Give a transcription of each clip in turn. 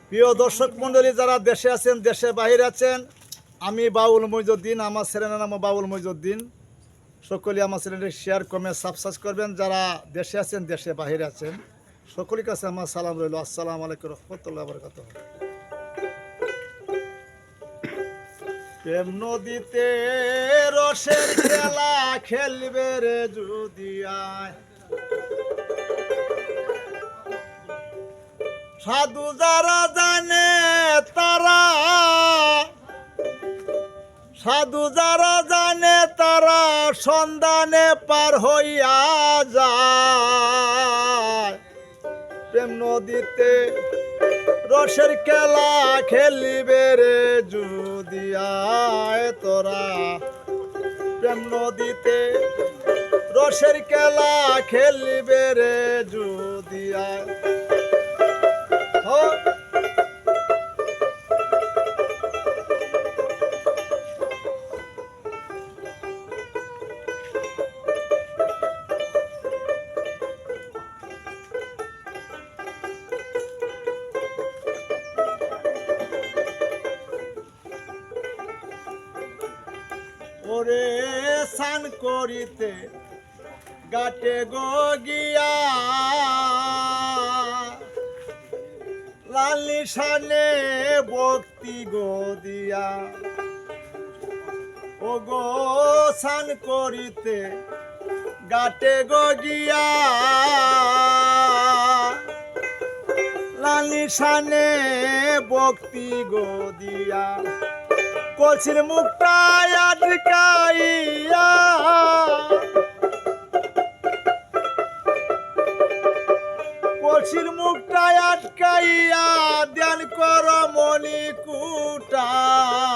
প্রিয় দর্শক মন্ডলী, যারা দেশে আছেন, দেশে বাহিরে আছেন, আমি বাউল মইজুদ্দিন, আমার চ্যানেলের নাম বাউল মইজুদ্দিন। সকলে আমার চ্যানেলটি শেয়ার কমেন্ট সাবস্ক্রাইব করবেন। যারা দেশে আছেন, দেশে বাহিরে আছেন, সকলের কাছে আমার সালাম রইল। আসসালামু আলাইকুম রহমতুল্লাহ বারাকাতুহু। প্রেম নদীতে রসের খেলা খেলবে রে যদি আয়, সাধু যারা জানে তারা, সাধু যারা জানে তারা সন্ধানে পার হইয়া যায়। প্রেম নদীতে রসের খেলা খেলিবে রে যদি আয় তোরা, প্রেম নদীতে রসের খেলা খেলিবে রে যদি আয়। ওরে স্নান করিতে গাটে গো গিয়া, লাল নিশানে ভক্তি গো দিয়া। ও গো স্নান করিতে গাটে গো গিয়া, লাল নিশানে ভক্তি গো দিয়া। কলসির মুখটা আটকাইয়া, কলসির মুখটা আটকাইয়া ধ্যান কর মনি কুটায়।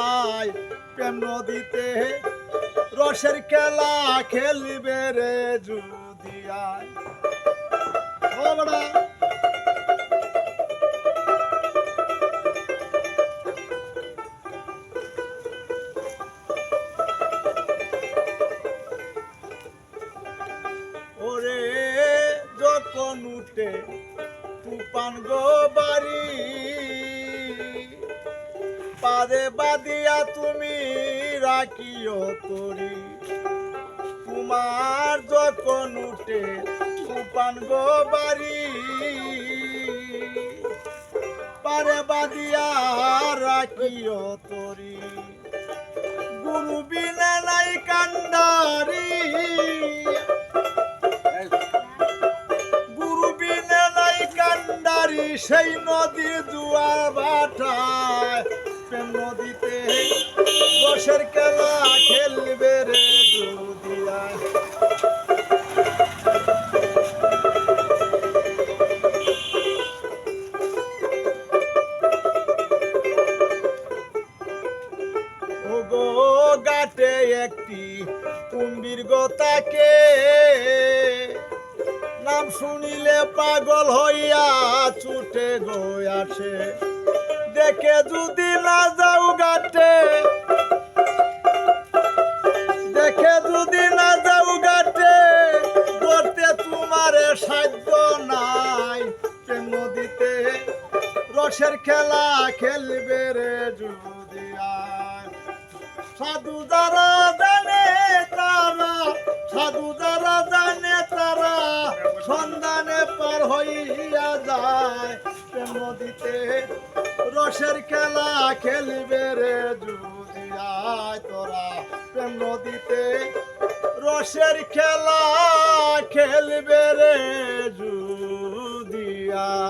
প্রেম নদীতে রসের খেলা খেলবে রে যদি আয়। ওরে যখন উঠে তুফান গো বাড়ি, পাদে বাদিয়া তুমি রাখিও তরি। তোমার যখন উঠে তুফান গো বাড়ি, পারে বাদিয়া রাখিও তরি। গুরু বিনা নাই কান্ডারি, গুরু বিনা নাই কান্ডারি, সেই নদী জুয়ার ভাটায়। প্রেম নদীতে রসের খেলা খেলবে রে যদি আয়। ও গো গাটে একটি কুম্ভীর গো তাকে, নাম শুনিলে পাগল হইয়া ছুটে গো আসে। দেখে যদি না যাও গাটে, দেখে যদি না যাও গাটে, করতে তোমার সাধ্য নাই। প্রেম নদীতে রসের খেলা খেলবে রে যদি আয়। সাধু যারা জানে তারা, সাধু যারা জানে তারা সন্ধানে পার হইয়া যায়। প্রেম নদীতে রসের খেলা খেলবে রে যদি আয় তোরা, প্রেম নদীতে রসের খেলা খেলবে রে যদি আয়।